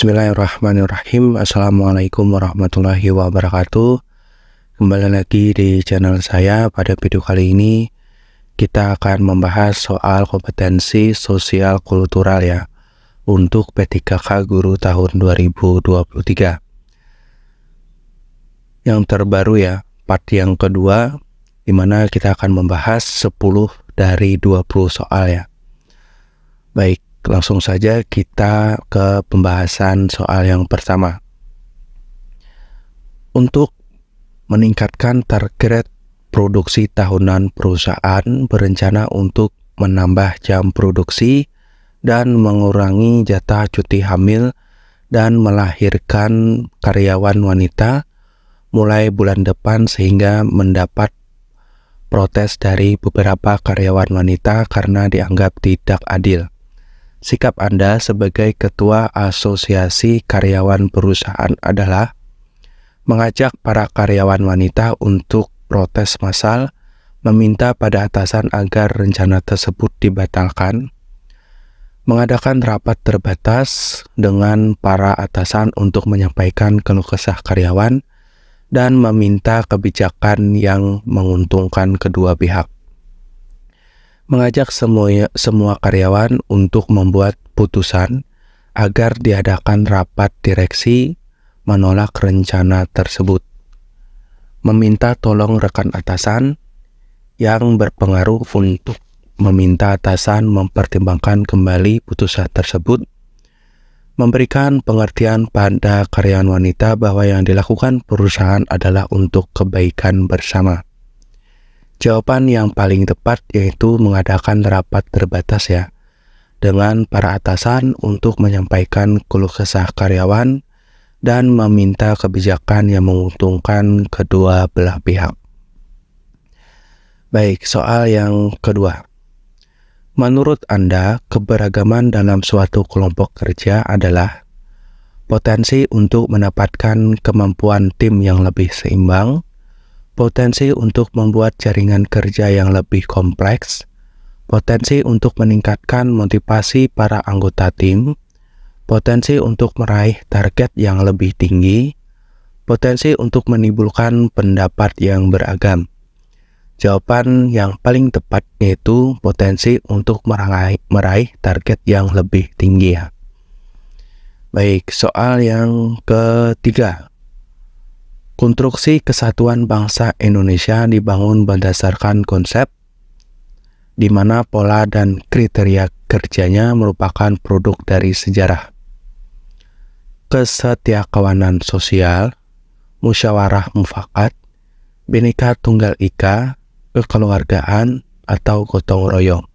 Bismillahirrahmanirrahim. Assalamualaikum warahmatullahi wabarakatuh. Kembali lagi di channel saya. Pada video kali ini kita akan membahas soal kompetensi sosial kultural ya untuk P3K Guru tahun 2023. Yang terbaru ya, part yang kedua, di mana kita akan membahas 10 dari 20 soal ya. Baik, langsung saja kita ke pembahasan soal yang pertama. Untuk meningkatkan target produksi tahunan perusahaan berencana untuk menambah jam produksi dan mengurangi jatah cuti hamil dan melahirkan karyawan wanita mulai bulan depan, sehingga mendapat protes dari beberapa karyawan wanita karena dianggap tidak adil. Sikap Anda sebagai Ketua Asosiasi Karyawan Perusahaan adalah mengajak para karyawan wanita untuk protes massal, meminta pada atasan agar rencana tersebut dibatalkan, mengadakan rapat terbatas dengan para atasan untuk menyampaikan keluh kesah karyawan, dan meminta kebijakan yang menguntungkan kedua pihak. Mengajak semua karyawan untuk membuat putusan agar diadakan rapat direksi menolak rencana tersebut. Meminta tolong rekan atasan yang berpengaruh untuk meminta atasan mempertimbangkan kembali putusan tersebut. Memberikan pengertian pada karyawan wanita bahwa yang dilakukan perusahaan adalah untuk kebaikan bersama. Jawaban yang paling tepat yaitu mengadakan rapat terbatas ya, dengan para atasan untuk menyampaikan keluh kesah karyawan dan meminta kebijakan yang menguntungkan kedua belah pihak. Baik, soal yang kedua. Menurut Anda, keberagaman dalam suatu kelompok kerja adalah potensi untuk mendapatkan kemampuan tim yang lebih seimbang, potensi untuk membuat jaringan kerja yang lebih kompleks, potensi untuk meningkatkan motivasi para anggota tim, potensi untuk meraih target yang lebih tinggi, potensi untuk menimbulkan pendapat yang beragam. Jawaban yang paling tepat yaitu potensi untuk meraih target yang lebih tinggi ya. Baik, soal yang ketiga. Konstruksi Kesatuan Bangsa Indonesia dibangun berdasarkan konsep di mana pola dan kriteria kerjanya merupakan produk dari sejarah, kesetiakawanan sosial, musyawarah mufakat, Bhinneka Tunggal Ika, kekeluargaan, atau gotong royong.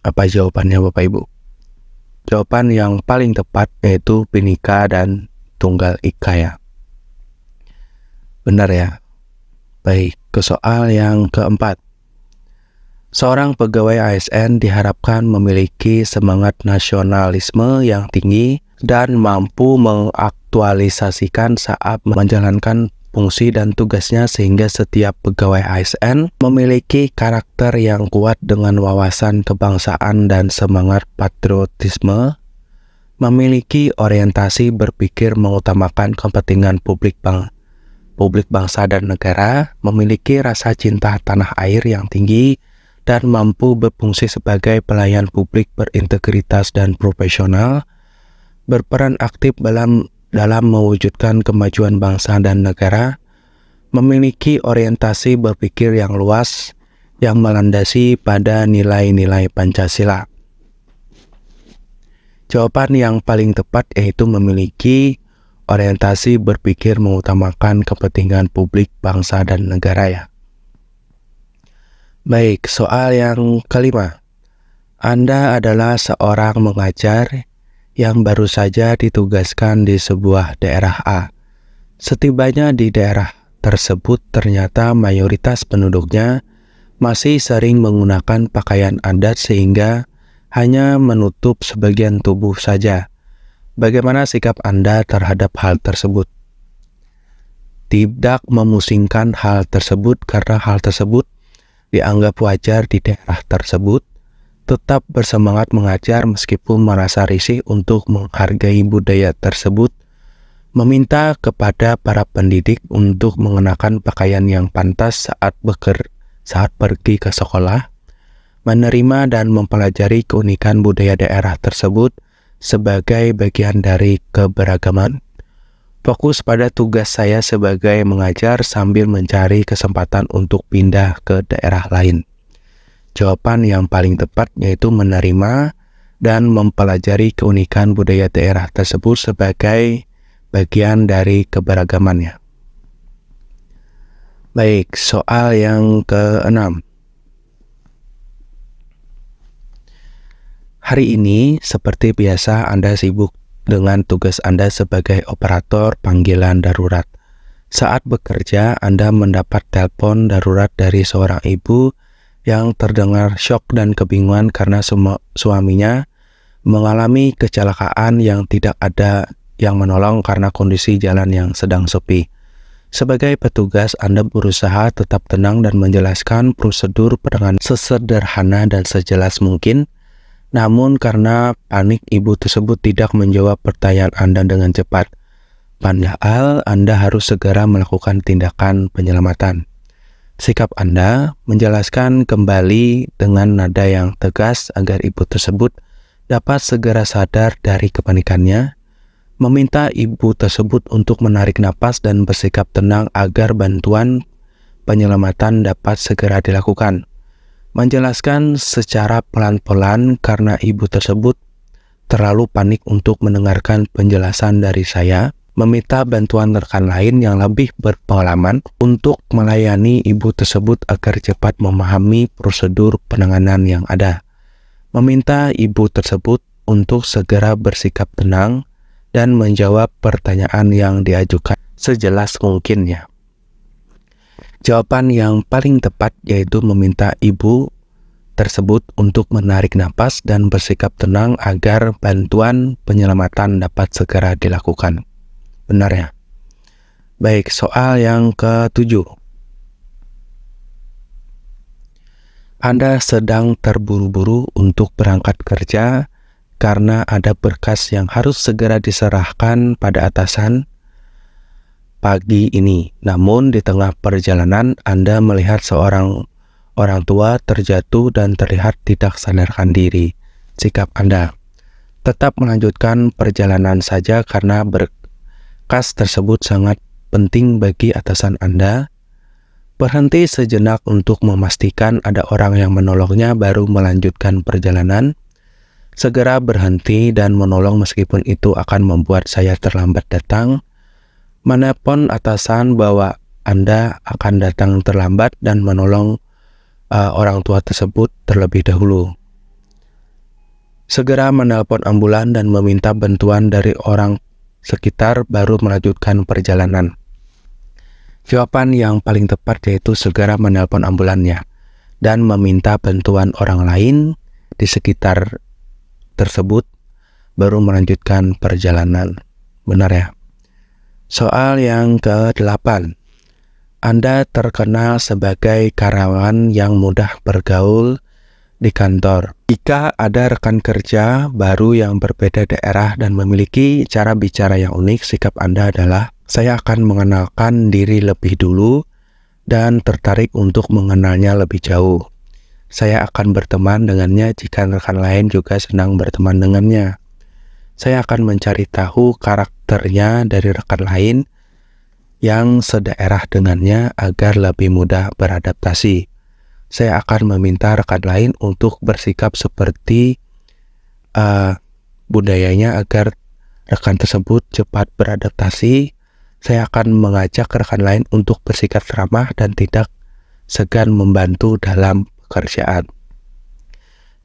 Apa jawabannya Bapak Ibu? Jawaban yang paling tepat yaitu Bhinneka dan Tunggal Ika ya. Benar ya. Baik, ke soal yang keempat. Seorang pegawai ASN diharapkan memiliki semangat nasionalisme yang tinggi dan mampu mengaktualisasikan saat menjalankan fungsi dan tugasnya, sehingga setiap pegawai ASN memiliki karakter yang kuat dengan wawasan kebangsaan dan semangat patriotisme, memiliki orientasi berpikir mengutamakan kepentingan publik bangsa dan negara, memiliki rasa cinta tanah air yang tinggi, dan mampu berfungsi sebagai pelayan publik berintegritas dan profesional, berperan aktif dalam mewujudkan kemajuan bangsa dan negara, memiliki orientasi berpikir yang luas yang melandasi pada nilai-nilai Pancasila. Jawaban yang paling tepat yaitu memiliki orientasi berpikir mengutamakan kepentingan publik bangsa dan negara ya. Baik, soal yang kelima. Anda adalah seorang mengajar yang baru saja ditugaskan di sebuah daerah A. Setibanya di daerah tersebut, ternyata mayoritas penduduknya masih sering menggunakan pakaian adat sehingga hanya menutup sebagian tubuh saja. Bagaimana sikap Anda terhadap hal tersebut? Tidak memusingkan hal tersebut karena hal tersebut dianggap wajar di daerah tersebut, tetap bersemangat mengajar meskipun merasa risih untuk menghargai budaya tersebut, meminta kepada para pendidik untuk mengenakan pakaian yang pantas saat pergi ke sekolah, menerima dan mempelajari keunikan budaya daerah tersebut sebagai bagian dari keberagaman, fokus pada tugas saya sebagai mengajar sambil mencari kesempatan untuk pindah ke daerah lain. Jawaban yang paling tepat yaitu menerima dan mempelajari keunikan budaya daerah tersebut sebagai bagian dari keberagamannya. Baik, soal yang ke-6. Hari ini, seperti biasa, Anda sibuk dengan tugas Anda sebagai operator panggilan darurat. Saat bekerja, Anda mendapat telepon darurat dari seorang ibu yang terdengar syok dan kebingungan karena suaminya mengalami kecelakaan yang tidak ada yang menolong karena kondisi jalan yang sedang sepi. Sebagai petugas, Anda berusaha tetap tenang dan menjelaskan prosedur penanganan sesederhana dan sejelas mungkin. Namun karena panik, ibu tersebut tidak menjawab pertanyaan Anda dengan cepat. Padahal Anda harus segera melakukan tindakan penyelamatan. Sikap Anda menjelaskan kembali dengan nada yang tegas agar ibu tersebut dapat segera sadar dari kepanikannya, meminta ibu tersebut untuk menarik napas dan bersikap tenang agar bantuan penyelamatan dapat segera dilakukan. Menjelaskan secara pelan-pelan karena ibu tersebut terlalu panik untuk mendengarkan penjelasan dari saya, meminta bantuan rekan lain yang lebih berpengalaman untuk melayani ibu tersebut agar cepat memahami prosedur penanganan yang ada. Meminta ibu tersebut untuk segera bersikap tenang dan menjawab pertanyaan yang diajukan sejelas mungkinnya. Jawaban yang paling tepat yaitu meminta ibu tersebut untuk menarik napas dan bersikap tenang agar bantuan penyelamatan dapat segera dilakukan. Benar ya? Baik, soal yang ke-7. Anda sedang terburu-buru untuk berangkat kerja karena ada berkas yang harus segera diserahkan pada atasan pagi ini. Namun di tengah perjalanan Anda melihat seorang orang tua terjatuh dan terlihat tidak sadarkan diri. Sikap Anda tetap melanjutkan perjalanan saja karena berkas tersebut sangat penting bagi atasan Anda. Berhenti sejenak untuk memastikan ada orang yang menolongnya baru melanjutkan perjalanan. Segera berhenti dan menolong meskipun itu akan membuat saya terlambat datang. Menelpon atasan bahwa Anda akan datang terlambat dan menolong orang tua tersebut terlebih dahulu. Segera menelpon ambulan dan meminta bantuan dari orang sekitar baru melanjutkan perjalanan. Jawaban yang paling tepat yaitu segera menelpon ambulannya dan meminta bantuan orang lain di sekitar tersebut baru melanjutkan perjalanan. Benar ya? Soal yang ke-8. Anda terkenal sebagai karyawan yang mudah bergaul di kantor. Jika ada rekan kerja baru yang berbeda daerah dan memiliki cara bicara yang unik, sikap Anda adalah, saya akan mengenalkan diri lebih dulu dan tertarik untuk mengenalnya lebih jauh. Saya akan berteman dengannya jika rekan lain juga senang berteman dengannya. Saya akan mencari tahu karakternya dari rekan lain yang sedaerah dengannya agar lebih mudah beradaptasi. Saya akan meminta rekan lain untuk bersikap seperti budayanya agar rekan tersebut cepat beradaptasi. Saya akan mengajak rekan lain untuk bersikap ramah dan tidak segan membantu dalam pekerjaan.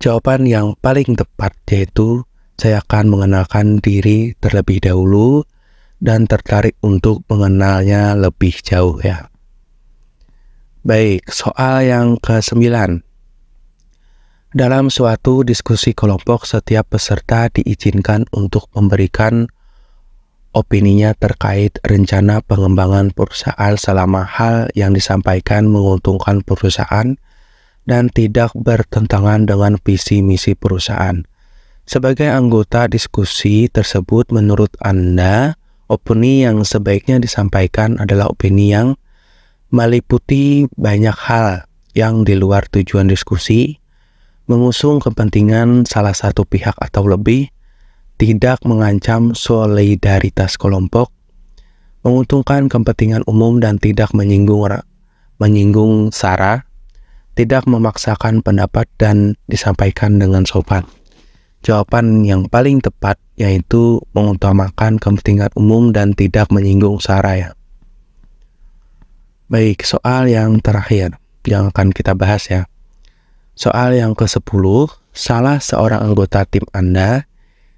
Jawaban yang paling tepat yaitu saya akan mengenalkan diri terlebih dahulu dan tertarik untuk mengenalnya lebih jauh ya. Baik, soal yang ke-9. Dalam suatu diskusi kelompok, setiap peserta diizinkan untuk memberikan opininya terkait rencana pengembangan perusahaan selama hal yang disampaikan menguntungkan perusahaan dan tidak bertentangan dengan visi misi perusahaan. Sebagai anggota diskusi tersebut, menurut Anda, opini yang sebaiknya disampaikan adalah opini yang meliputi banyak hal yang di luar tujuan diskusi, mengusung kepentingan salah satu pihak atau lebih, tidak mengancam solidaritas kelompok, menguntungkan kepentingan umum dan tidak menyinggung sara, tidak memaksakan pendapat dan disampaikan dengan sopan. Jawaban yang paling tepat yaitu mengutamakan kepentingan umum dan tidak menyinggung sara ya. Baik, soal yang terakhir yang akan kita bahas ya. Soal yang ke-10, salah seorang anggota tim Anda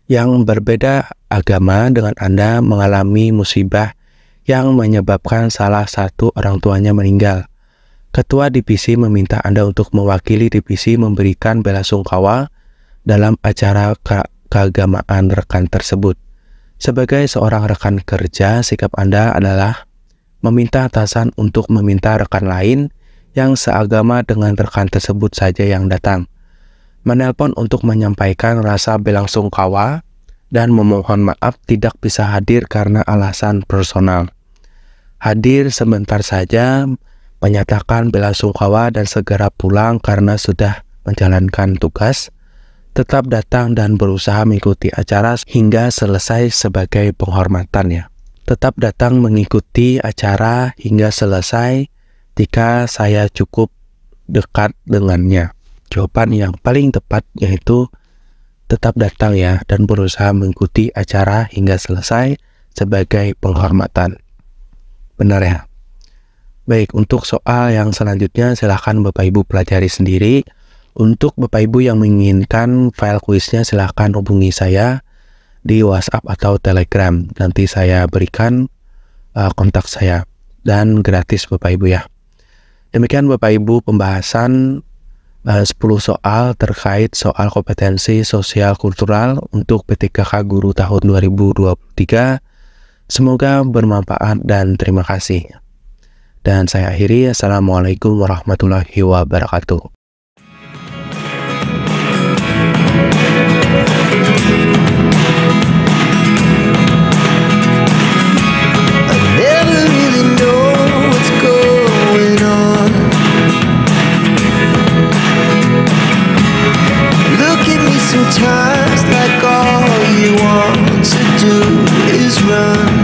yang berbeda agama dengan Anda mengalami musibah yang menyebabkan salah satu orang tuanya meninggal. Ketua divisi meminta Anda untuk mewakili divisi memberikan belasungkawa dalam acara keagamaan rekan tersebut. Sebagai seorang rekan kerja, sikap Anda adalah meminta atasan untuk meminta rekan lain yang seagama dengan rekan tersebut saja yang datang, menelpon untuk menyampaikan rasa belasungkawa dan memohon maaf tidak bisa hadir karena alasan personal. Hadir sebentar saja, menyatakan belasungkawa dan segera pulang karena sudah menjalankan tugas, tetap datang dan berusaha mengikuti acara hingga selesai sebagai penghormatannya. Tetap datang mengikuti acara hingga selesai jika saya cukup dekat dengannya. Jawaban yang paling tepat yaitu tetap datang ya dan berusaha mengikuti acara hingga selesai sebagai penghormatan. Benar ya? Baik, untuk soal yang selanjutnya silahkan Bapak Ibu pelajari sendiri. Untuk Bapak Ibu yang menginginkan file kuisnya silahkan hubungi saya di WhatsApp atau Telegram. Nanti saya berikan kontak saya dan gratis Bapak Ibu ya. Demikian Bapak Ibu pembahasan 10 soal terkait soal kompetensi sosial kultural untuk PTKK Guru tahun 2023. Semoga bermanfaat dan terima kasih. Dan saya akhiri. Assalamualaikum warahmatullahi wabarakatuh. Sometimes like all you want to do is run.